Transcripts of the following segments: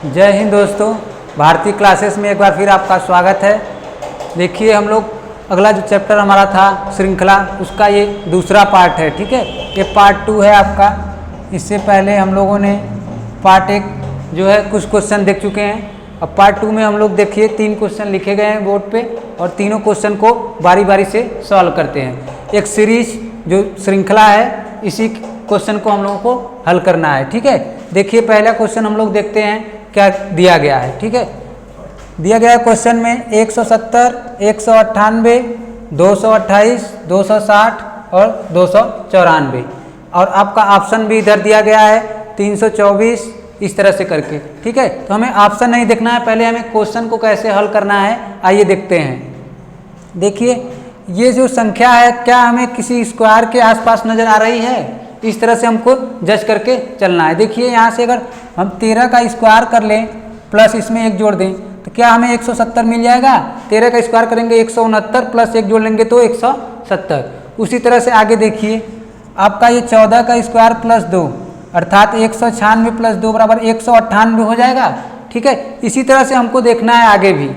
जय हिंद दोस्तों, भारतीय क्लासेस में एक बार फिर आपका स्वागत है। देखिए हम लोग अगला जो चैप्टर हमारा था श्रृंखला, उसका ये दूसरा पार्ट है। ठीक है, ये पार्ट 2 है आपका। इससे पहले हम लोगों ने पार्ट 1 जो है कुछ क्वेश्चन देख चुके हैं। अब पार्ट 2 में हम लोग देखिए 3 क्वेश्चन लिखे गए हैं बोर्ड पे और तीनों क्वेश्चन को बारी बारी से सॉल्व करते हैं। एक सीरीज जो श्रृंखला है, इसी क्वेश्चन को हम लोगों को हल करना है। ठीक है, देखिए पहला क्वेश्चन हम लोग देखते हैं क्या दिया गया है। ठीक है, दिया गया क्वेश्चन में 170, 198, 228, 260 और 294 और आपका ऑप्शन भी इधर दिया गया है 324, इस तरह से करके। ठीक है, तो हमें ऑप्शन नहीं देखना है, पहले हमें क्वेश्चन को कैसे हल करना है आइए देखते हैं। देखिए ये जो संख्या है क्या हमें किसी स्क्वायर के आसपास नजर आ रही है, इस तरह से हमको जज करके चलना है। देखिए यहाँ से अगर हम 13 का स्क्वायर कर लें प्लस इसमें 1 जोड़ दें तो क्या हमें 170 मिल जाएगा। 13 का स्क्वायर करेंगे 169 प्लस 1 जोड़ लेंगे तो 170। उसी तरह से आगे देखिए आपका ये 14 का स्क्वायर प्लस 2 अर्थात 196 प्लस 2 बराबर 198 हो जाएगा। ठीक है, इसी तरह से हमको देखना है आगे भी।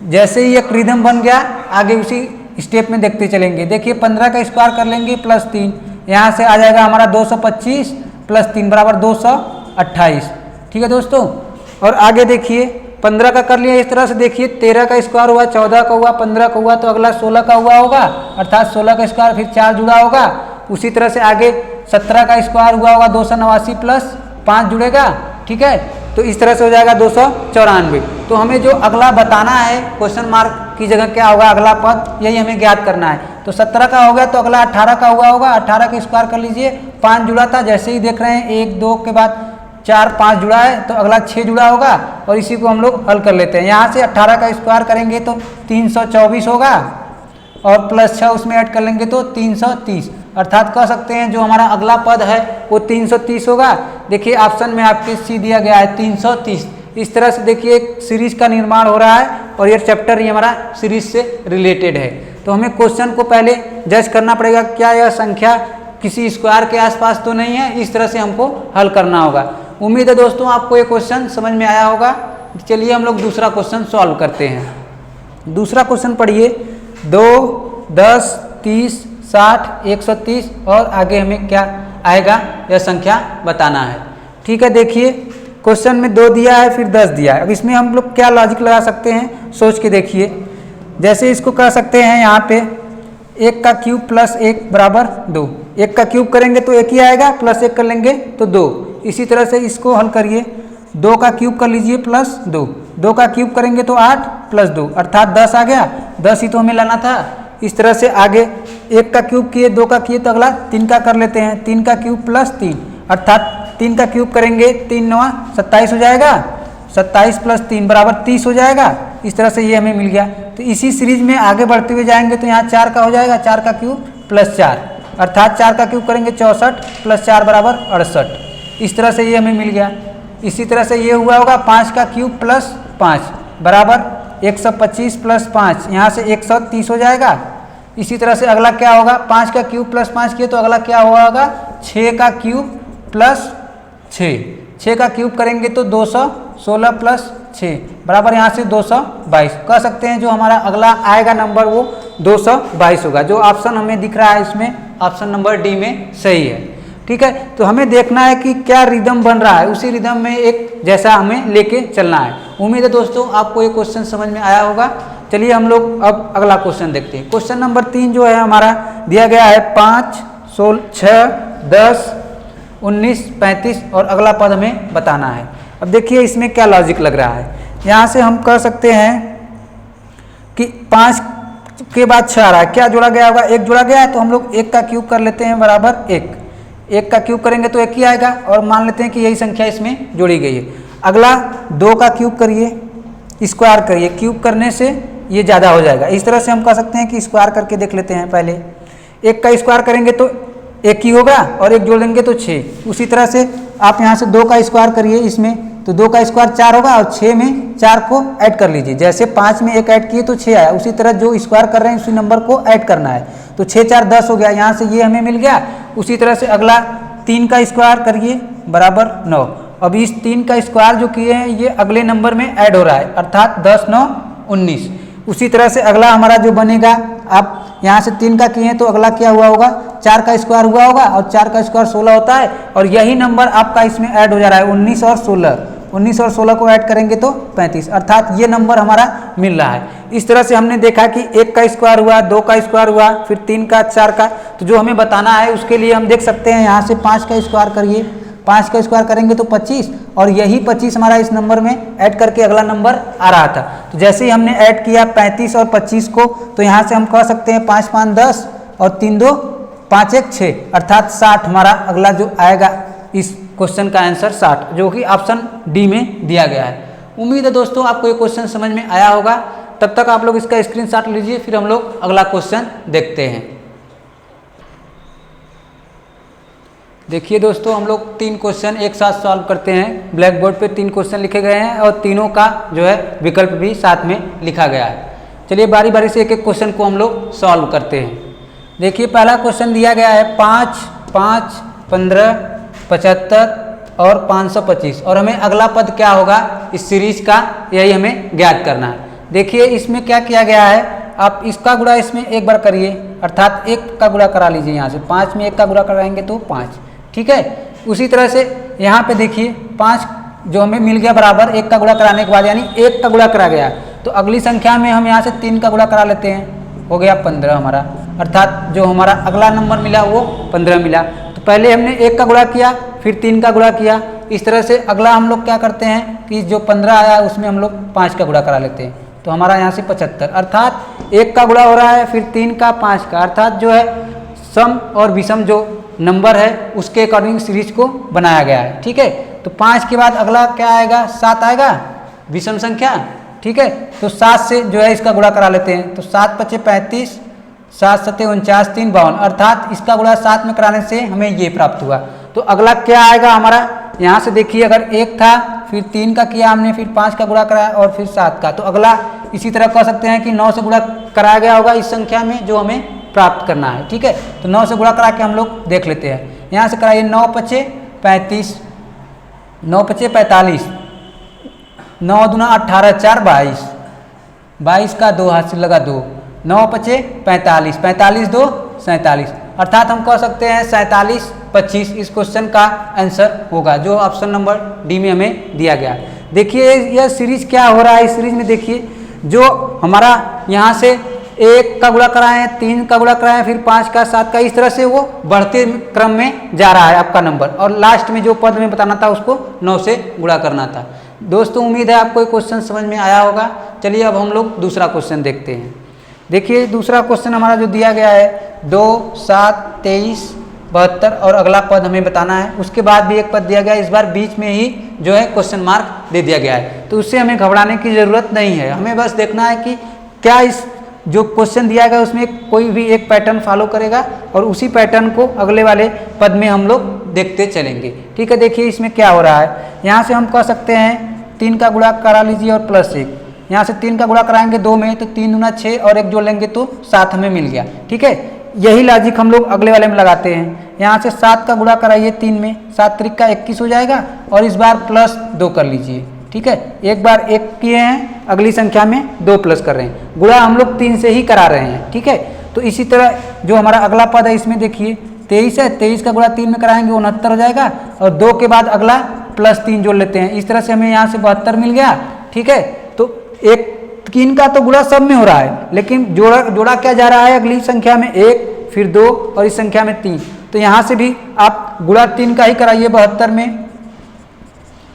जैसे ही एक रिदम बन गया आगे उसी स्टेप में देखते चलेंगे। देखिए 15 का स्क्वायर कर लेंगे प्लस 3, यहाँ से आ जाएगा हमारा 225 प्लस 3 बराबर 228। ठीक है दोस्तों, और आगे देखिए 15 का कर लिया इस तरह से। देखिए 13 का स्क्वायर हुआ, 14 का हुआ, 15 का हुआ, तो अगला 16 का हुआ होगा अर्थात 16 का स्क्वायर फिर 4 जुड़ा होगा। उसी तरह से आगे 17 का स्क्वायर हुआ होगा 289 प्लस 5 जुड़ेगा। ठीक है, तो इस तरह से हो जाएगा 294। तो हमें जो अगला बताना है क्वेश्चन मार्क की जगह क्या होगा अगला पद, यही हमें ज्ञात करना है। तो 17 का हो गया तो अगला 18 का हुआ होगा। 18 का स्क्वायर कर लीजिए, 5 जुड़ा था, जैसे ही देख रहे हैं 1 2 के बाद 4 5 जुड़ा है तो अगला 6 जुड़ा होगा और इसी को हम लोग हल कर लेते हैं। यहाँ से 18 का स्क्वायर करेंगे तो 324 होगा और प्लस 6 उसमें ऐड कर लेंगे तो 330 अर्थात कह सकते हैं जो हमारा अगला पद है वो 330 होगा। देखिए ऑप्शन में आपके सी दिया गया है 330। इस तरह से देखिए एक सीरीज का निर्माण हो रहा है और ये चैप्टर ही हमारा सीरीज से रिलेटेड है। तो हमें क्वेश्चन को पहले जज करना पड़ेगा, क्या यह संख्या किसी स्क्वायर के आसपास तो नहीं है। इस तरह से हमको हल करना होगा। उम्मीद है दोस्तों आपको ये क्वेश्चन समझ में आया होगा। चलिए हम लोग दूसरा क्वेश्चन सॉल्व करते हैं। दूसरा क्वेश्चन पढ़िए 2, 10, 30, 60, 130 और आगे हमें क्या आएगा यह संख्या बताना है। ठीक है, देखिए क्वेश्चन में 2 दिया है फिर 10 दिया है। अब इसमें हम लोग क्या लॉजिक लगा सकते हैं सोच के देखिए। जैसे इसको कह सकते हैं यहाँ पे 1 का क्यूब प्लस 1 बराबर 2। 1 का क्यूब करेंगे तो 1 ही आएगा, प्लस 1 कर लेंगे तो 2। इसी तरह से इसको हल करिए, 2 का क्यूब कर लीजिए प्लस 2। 2 का क्यूब करेंगे तो 8 प्लस 2 अर्थात 10 आ गया। 10 ही तो हमें लाना था। इस तरह से आगे 1 का क्यूब किए, 2 का किए तो अगला 3 का कर लेते हैं। 3 का क्यूब प्लस 3 अर्थात 3 का क्यूब करेंगे 3 9 27 हो जाएगा। 27 प्लस 3 बराबर 30 हो जाएगा। इस तरह से ये हमें मिल गया। तो इसी सीरीज में आगे बढ़ते हुए जाएंगे तो यहाँ 4 का हो जाएगा। 4 का क्यूब प्लस 4 अर्थात 4 का क्यूब करेंगे 64 प्लस 4 बराबर 68। इस तरह से ये हमें मिल गया। इसी तरह से ये हुआ होगा 5 का क्यूब प्लस 5 बराबर 125 प्लस 5, यहाँ से 130 हो जाएगा। इसी तरह से अगला क्या होगा, 5 का क्यूब प्लस 5 किए तो अगला क्या होगा 6 का क्यूब प्लस 6। 6 का क्यूब करेंगे तो 216 प्लस 6 बराबर यहाँ से 222। कह सकते हैं जो हमारा अगला आएगा नंबर वो 222 होगा। जो ऑप्शन हमें दिख रहा है इसमें ऑप्शन नंबर डी में सही है। ठीक है, तो हमें देखना है कि क्या रिदम बन रहा है, उसी रिदम में एक जैसा हमें लेके चलना है। उम्मीद है दोस्तों आपको ये क्वेश्चन समझ में आया होगा। चलिए हम लोग अब अगला क्वेश्चन देखते हैं। क्वेश्चन नंबर 3 जो है हमारा दिया गया है 5, 6, 10, 19, 35 और अगला पद हमें बताना है। अब देखिए इसमें क्या लॉजिक लग रहा है। यहाँ से हम कह सकते हैं कि 5 के बाद 6 आ रहा है, क्या जोड़ा गया होगा 1 जोड़ा गया है तो हम लोग 1 का क्यूब कर लेते हैं बराबर 1। 1 का क्यूब करेंगे तो 1 ही आएगा और मान लेते हैं कि यही संख्या इसमें जोड़ी गई है। अगला 2 का क्यूब करिए, स्क्वायर करिए, क्यूब करने से ये ज़्यादा हो जाएगा। इस तरह से हम कह सकते हैं कि स्क्वायर करके देख लेते हैं। पहले 1 का स्क्वायर करेंगे तो 1 ही होगा और 1 जोड़ देंगे तो 6। उसी तरह से आप यहाँ से 2 का स्क्वायर करिए इसमें तो 2 का स्क्वायर 4 होगा और 6 में 4 को ऐड कर लीजिए। जैसे 5 में 1 ऐड किए तो 6 आया, उसी तरह जो स्क्वायर कर रहे हैं उसी नंबर को ऐड करना है। तो 6 4 10 हो गया, यहाँ से ये हमें मिल गया। उसी तरह से अगला 3 का स्क्वायर करिए बराबर 9 अब इस 3 का स्क्वायर जो किए हैं ये अगले नंबर में ऐड हो रहा है, अर्थात 10 9 19। उसी तरह से अगला हमारा जो बनेगा, आप यहाँ से 3 का किए हैं तो अगला क्या हुआ होगा, 4 का स्क्वायर हुआ होगा, और 4 का स्क्वायर 16 होता है, और यही नंबर आपका इसमें ऐड हो जा रहा है 19 और 16। 19 और 16 को ऐड करेंगे तो 35, अर्थात ये नंबर हमारा मिल रहा है। इस तरह से हमने देखा कि 1 का स्क्वायर हुआ, 2 का स्क्वायर हुआ, फिर 3 का, 4 का। तो जो हमें बताना है उसके लिए हम देख सकते हैं, यहाँ से 5 का स्क्वायर करिए, 5 का स्क्वायर करेंगे तो 25, और यही 25 हमारा इस नंबर में ऐड करके अगला नंबर आ रहा था। तो जैसे ही हमने ऐड किया 35 और 25 को, तो यहाँ से हम कह सकते हैं 5 5 10 और 3 2 5 1 6, अर्थात 60 हमारा अगला जो आएगा इस क्वेश्चन का आंसर 60, जो कि ऑप्शन डी में दिया गया है। उम्मीद है दोस्तों आपको ये क्वेश्चन समझ में आया होगा। तब तक आप लोग इसका स्क्रीनशॉट लीजिए, फिर हम लोग अगला क्वेश्चन देखते हैं। देखिए दोस्तों, हम लोग 3 क्वेश्चन एक साथ सॉल्व करते हैं। ब्लैक बोर्ड पे 3 क्वेश्चन लिखे गए हैं और तीनों का जो है विकल्प भी साथ में लिखा गया है। चलिए बारी बारी से एक एक क्वेश्चन को हम लोग सॉल्व करते हैं। देखिए पहला क्वेश्चन दिया गया है 5 5 15 75 और 525, और हमें अगला पद क्या होगा इस सीरीज का, यही हमें ज्ञात करना है। देखिए इसमें क्या किया गया है, आप इसका गुणा इसमें एक बार करिए, अर्थात 1 का गुणा करा लीजिए। यहाँ से 5 में 1 का गुणा कराएंगे तो 5, ठीक है। उसी तरह से यहाँ पे देखिए 5 जो हमें मिल गया बराबर 1 का गुणा कराने के बाद, यानी 1 का गुणा करा गया, तो अगली संख्या में हम यहाँ से 3 का गुणा करा लेते हैं, हो गया 15 हमारा, अर्थात जो हमारा अगला नंबर मिला वो 15 मिला। तो पहले हमने 1 का गुणा किया, फिर 3 का गुणा किया। इस तरह से अगला हम लोग क्या करते हैं कि जो 15 आया उसमें हम लोग 5 का गुणा करा लेते हैं, तो हमारा यहाँ से 75, अर्थात 1 का गुणा हो रहा है, फिर 3 का, 5 का, अर्थात जो है सम और विषम जो नंबर है उसके अकॉर्डिंग सीरीज को बनाया गया है, ठीक है। तो 5 के बाद अगला क्या आएगा, 7 आएगा, विषम संख्या, ठीक है। तो 7 से जो है इसका गुणा करा लेते हैं, तो 7 5 35, 7 7 49, 3 52, अर्थात इसका गुणा 7 में कराने से हमें ये प्राप्त हुआ। तो अगला क्या आएगा हमारा, यहाँ से देखिए अगर 1 था, फिर 3 का किया हमने, फिर 5 का गुणा कराया और फिर 7 का, तो अगला इसी तरह कह सकते हैं कि 9 से गुणा कराया गया होगा इस संख्या में जो हमें प्राप्त करना है, ठीक है। तो 9 से गुणा करा के हम लोग देख लेते हैं। यहाँ से कराइए 9 5 35, 9 5 45, 9 दूना 18, 4 22, 22 का 2 हाथ से लगा 2, 9 5 45, 45 2 47, अर्थात हम कह सकते हैं 47 25 इस क्वेश्चन का आंसर होगा, जो ऑप्शन नंबर डी में हमें दिया गया। देखिए यह सीरीज क्या हो रहा है, इस सीरीज में देखिए जो हमारा यहाँ से 1 का गुणा कराएं, 3 का गुणा कराएं, फिर 5 का, 7 का, इस तरह से वो बढ़ते क्रम में जा रहा है आपका नंबर, और लास्ट में जो पद में बताना था उसको 9 से गुणा करना था। दोस्तों उम्मीद है आपको ये क्वेश्चन समझ में आया होगा। चलिए अब हम लोग दूसरा क्वेश्चन देखते हैं। देखिए दूसरा क्वेश्चन हमारा जो दिया गया है 2 7 23 72, और अगला पद हमें बताना है। उसके बाद भी एक पद दिया गया है, इस बार बीच में ही जो है क्वेश्चन मार्क दे दिया गया है, तो उससे हमें घबराने की ज़रूरत नहीं है। हमें बस देखना है कि क्या इस जो क्वेश्चन दिया गया उसमें कोई भी एक पैटर्न फॉलो करेगा, और उसी पैटर्न को अगले वाले पद में हम लोग देखते चलेंगे, ठीक है। देखिए इसमें क्या हो रहा है, यहाँ से हम कह सकते हैं 3 का गुणा करा लीजिए और प्लस 1, यहाँ से 3 का गुणा कराएंगे 2 में, तो 3 दूना 6 और 1 जोड़ लेंगे तो 7 हमें मिल गया, ठीक है। यही लॉजिक हम लोग अगले वाले में लगाते हैं। यहाँ से 7 का गुणा कराइए 3 में, 7 3 का 21 हो जाएगा, और इस बार प्लस 2 कर लीजिए, ठीक है। एक बार 1 किए हैं, अगली संख्या में 2 प्लस कर रहे हैं, गुणा हम लोग 3 से ही करा रहे हैं, ठीक है। तो इसी तरह जो हमारा अगला पद है इसमें देखिए 23 है, 23 का गुणा 3 में कराएंगे 69 हो जाएगा, और 2 के बाद अगला प्लस 3 जोड़ लेते हैं, इस तरह से हमें यहाँ से 72 मिल गया, ठीक है। तो 3 का तो गुणा सब में हो रहा है, लेकिन जोड़ा क्या जा रहा है अगली संख्या में 1, फिर 2 और इस संख्या में 3, तो यहाँ से भी आप गुणा 3 का ही कराइए 72 में,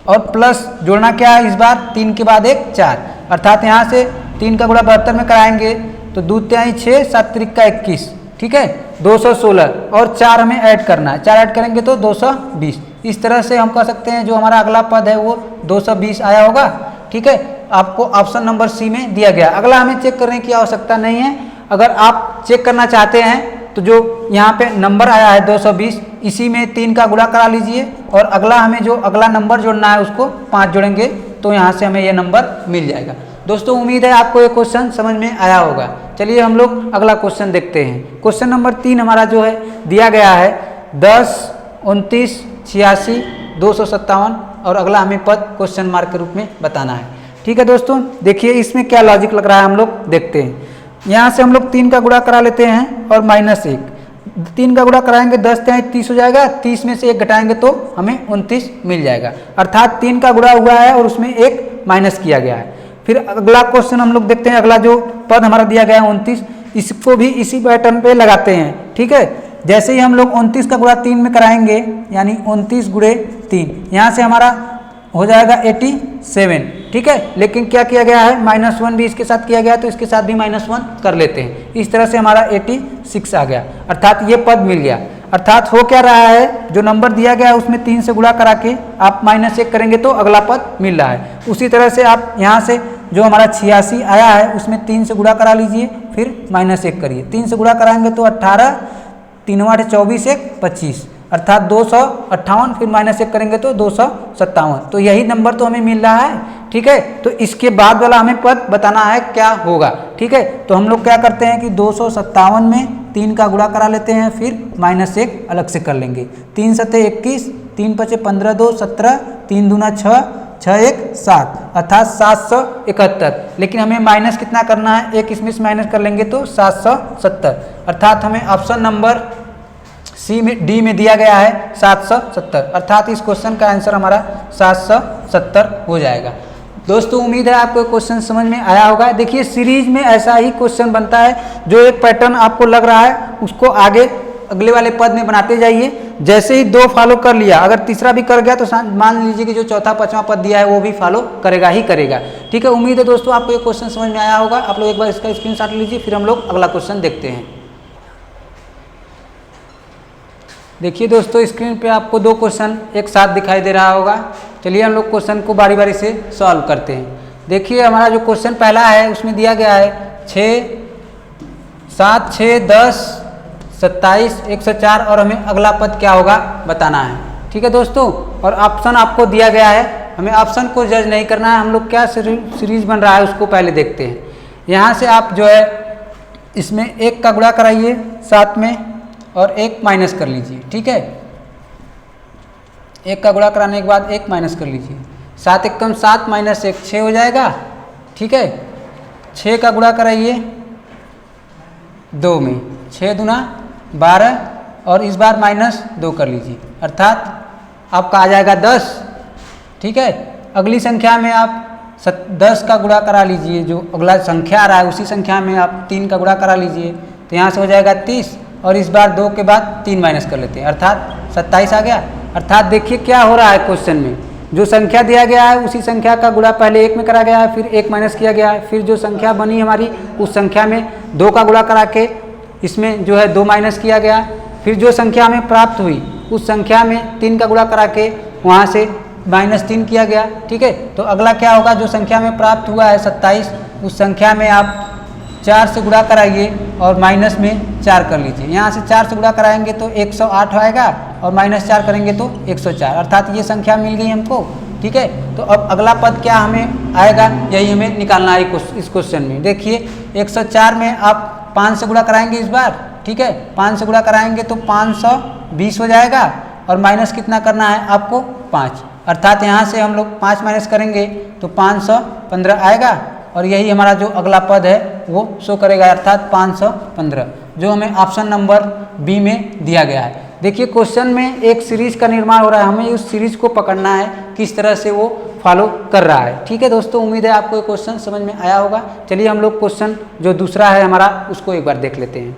और प्लस जोड़ना क्या है इस बार 3 के बाद 1 4, अर्थात यहाँ से 3 का गुणा 72 में कराएंगे तो 2 3 6 7 3 का 21, ठीक है, 216, और 4 हमें ऐड करना है, 4 ऐड करेंगे तो 220। इस तरह से हम कह सकते हैं जो हमारा अगला पद है वो 220 आया होगा, ठीक है। आपको ऑप्शन नंबर सी में दिया गया। अगला हमें चेक करने की आवश्यकता नहीं है। अगर आप चेक करना चाहते हैं तो जो यहाँ पे नंबर आया है 220, इसी में 3 का गुणा करा लीजिए, और अगला हमें जो अगला नंबर जोड़ना है उसको 5 जोड़ेंगे, तो यहाँ से हमें ये नंबर मिल जाएगा। दोस्तों उम्मीद है आपको ये क्वेश्चन समझ में आया होगा। चलिए हम लोग अगला क्वेश्चन देखते हैं। क्वेश्चन नंबर 3 हमारा जो है दिया गया है 10 29 86 257 और अगला हमें पद क्वेश्चन मार्क के रूप में बताना है। ठीक है दोस्तों, देखिए इसमें क्या लॉजिक लग रहा है हम लोग देखते हैं। यहाँ से हम लोग 3 का गुणा करा लेते हैं और -1, 3 का गुणा कराएंगे 10 × 30 हो जाएगा, 30 में से 1 घटाएंगे तो हमें 29 मिल जाएगा। अर्थात 3 का गुणा हुआ है और उसमें 1 माइनस किया गया है। फिर अगला क्वेश्चन हम लोग देखते हैं, अगला जो पद हमारा दिया गया है 29, इसको भी इसी पैटर्न पे लगाते हैं। ठीक है, जैसे ही हम लोग 29 का गुणा 3 में कराएंगे यानी 29 × 3, यहाँ से हमारा हो जाएगा 87। ठीक है, लेकिन क्या किया गया है, -1 भी इसके साथ किया गया तो इसके साथ भी -1 कर लेते हैं। इस तरह से हमारा 86 आ गया, अर्थात ये पद मिल गया। अर्थात हो क्या रहा है, जो नंबर दिया गया है उसमें 3 से गुणा करा के आप -1 करेंगे तो अगला पद मिल रहा है। उसी तरह से आप यहाँ से जो हमारा 86 आया है उसमें 3 से गुणा करा लीजिए, फिर -1 करिए। 3 से गुणा कराएंगे तो 18, 3 × 8 = 24, 1 = 25, अर्थात 258, फिर -1 करेंगे तो 257। तो यही नंबर तो हमें मिल रहा है। ठीक है, तो इसके बाद वाला हमें पद बताना है क्या होगा। ठीक है, तो हम लोग क्या करते हैं कि 257 में 3 का गुणा करा लेते हैं, फिर -1 अलग से कर लेंगे। 3 × 7 = 21, 3 × 5 = 15, 2 = 17, 3 × 2 = 6, 6 × 1 = 7, अर्थात 771। लेकिन हमें माइनस कितना करना है, 1 इसमें से माइनस कर लेंगे तो 770, अर्थात हमें ऑप्शन नंबर डी में दिया गया है 770, अर्थात इस क्वेश्चन का आंसर हमारा 770 हो जाएगा। दोस्तों उम्मीद है आपको क्वेश्चन समझ में आया होगा। देखिए सीरीज में ऐसा ही क्वेश्चन बनता है, जो एक पैटर्न आपको लग रहा है उसको आगे अगले वाले पद में बनाते जाइए। जैसे ही 2 फॉलो कर लिया, अगर तीसरा भी कर गया तो मान लीजिए कि जो चौथा 5वां पद दिया है वो भी फॉलो करेगा ही करेगा। ठीक है, उम्मीद है दोस्तों आपको ये क्वेश्चन समझ में आया होगा। आप लोग एक बार इसका स्क्रीनशॉट लीजिए, फिर हम लोग अगला क्वेश्चन देखते हैं। देखिए दोस्तों स्क्रीन पे आपको 2 क्वेश्चन एक साथ दिखाई दे रहा होगा। चलिए हम लोग क्वेश्चन को बारी बारी से सॉल्व करते हैं। देखिए हमारा जो क्वेश्चन पहला है उसमें दिया गया है 6, 7, 6, 10, 27, 104 और हमें अगला पद क्या होगा बताना है। ठीक है दोस्तों, और ऑप्शन आपको दिया गया है, हमें ऑप्शन को जज नहीं करना है, हम लोग क्या सीरीज बन रहा है उसको पहले देखते हैं। यहाँ से आप जो है इसमें 1 का गुणा कराइए 7 में और 1 माइनस कर लीजिए। ठीक है, 1 का गुणा कराने के बाद 1 माइनस कर लीजिए, 7 × 1 = 7 -1 6 हो जाएगा। ठीक है, 6 का गुणा कराइए 2 में, 6 × 2 = 12 और इस बार -2 कर लीजिए, अर्थात आपका आ जाएगा 10। ठीक है, अगली संख्या में आप 10 का गुणा करा लीजिए, जो अगला संख्या आ रहा है उसी संख्या में आप 3 का गुणा करा लीजिए, तो यहाँ से हो जाएगा 30 और इस बार 2 के बाद 3 माइनस कर लेते हैं, अर्थात 27 आ गया। अर्थात देखिए क्या हो रहा है क्वेश्चन में, जो संख्या दिया गया है उसी संख्या का गुणा पहले 1 में करा गया है, फिर 1 माइनस किया गया है, फिर जो संख्या बनी हमारी उस संख्या में 2 का गुणा करा के इसमें जो है 2 माइनस किया गया, फिर जो संख्या हमें प्राप्त हुई उस संख्या में 3 का गुणा करा के वहाँ से -3 किया गया। ठीक है, तो अगला क्या होगा, जो संख्या में प्राप्त हुआ है 27, उस संख्या में आप 4 से गुणा कराइए और माइनस में 4 कर लीजिए। यहाँ से 4 से गुणा कराएंगे तो 108 आएगा और -4 करेंगे तो 104, अर्थात ये संख्या मिल गई हमको। ठीक है, तो अब अगला पद क्या हमें आएगा, यही हमें निकालना है इस क्वेश्चन में। देखिए 104 में आप 5 से गुणा कराएंगे इस बार। ठीक है, 5 से गुणा कराएंगे तो 520 हो जाएगा और माइनस कितना करना है आपको 5, अर्थात यहाँ से हम लोग 5 माइनस करेंगे तो 515 आएगा और यही हमारा जो अगला पद है वो शो करेगा, अर्थात 515, जो हमें ऑप्शन नंबर बी में दिया गया है। देखिए क्वेश्चन में एक सीरीज का निर्माण हो रहा है, हमें उस सीरीज को पकड़ना है किस तरह से वो फॉलो कर रहा है। ठीक है दोस्तों, उम्मीद है आपको ये क्वेश्चन समझ में आया होगा। चलिए हम लोग क्वेश्चन जो दूसरा है हमारा उसको एक बार देख लेते हैं।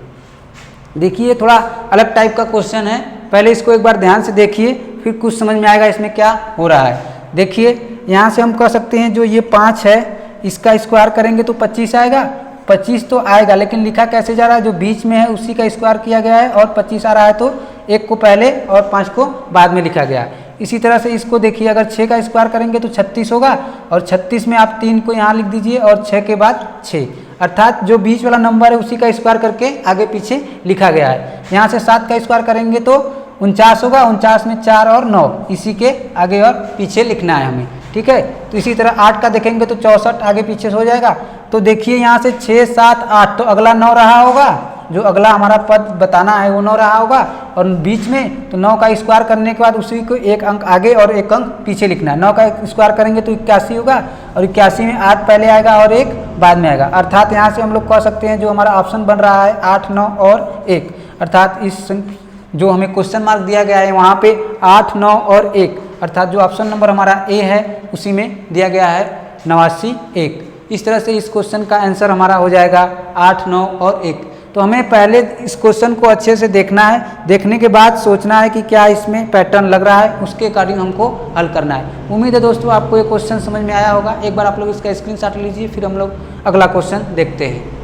देखिए थोड़ा अलग टाइप का क्वेश्चन है, पहले इसको एक बार ध्यान से देखिए, फिर कुछ समझ में आएगा इसमें क्या हो रहा है। देखिए यहाँ से हम कह सकते हैं जो ये 5 है इसका स्क्वायर करेंगे तो 25 आएगा, 25 तो आएगा, लेकिन लिखा कैसे जा रहा है, जो बीच में है उसी का स्क्वायर किया गया है और 25 आ रहा है तो 1 को पहले और 5 को बाद में लिखा गया है। इसी तरह से इसको देखिए, अगर 6 का स्क्वायर करेंगे तो 36 होगा और 36 में आप 3 को यहाँ लिख दीजिए और 6 के बाद 6, अर्थात जो बीच वाला नंबर है उसी का स्क्वायर करके आगे पीछे लिखा गया है। यहाँ से 7 का स्क्वायर करेंगे तो 49 होगा, 49 में 4 और 9 इसी के आगे और पीछे लिखना है हमें। ठीक है, तो इसी तरह 8 का देखेंगे तो 64 आगे पीछे हो जाएगा। तो देखिए यहाँ से 6, 7, 8 तो अगला 9 रहा होगा, जो अगला हमारा पद बताना है वो 9 रहा होगा। और बीच में, तो 9 का स्क्वायर करने के बाद उसी को एक अंक आगे और एक अंक पीछे लिखना है। 9 का स्क्वायर करेंगे तो 81 होगा, और 81 में 8 पहले आएगा और 1 बाद में आएगा। अर्थात यहाँ से हम लोग कह सकते हैं जो हमारा ऑप्शन बन रहा है 8, 9 और 1, अर्थात इस जो हमें क्वेश्चन मार्क दिया गया है वहाँ पे 8, 9 और 1, अर्थात जो ऑप्शन नंबर हमारा ए है उसी में दिया गया है 89, 1। इस तरह से इस क्वेश्चन का आंसर हमारा हो जाएगा 8, 9 और 1। तो हमें पहले इस क्वेश्चन को अच्छे से देखना है, देखने के बाद सोचना है कि क्या इसमें पैटर्न लग रहा है, उसके अकॉर्डिंग हमको हल करना है। उम्मीद है दोस्तों आपको ये क्वेश्चन समझ में आया होगा। एक बार आप लोग इसका स्क्रीनशॉट लीजिए, फिर हम लोग अगला क्वेश्चन देखते हैं।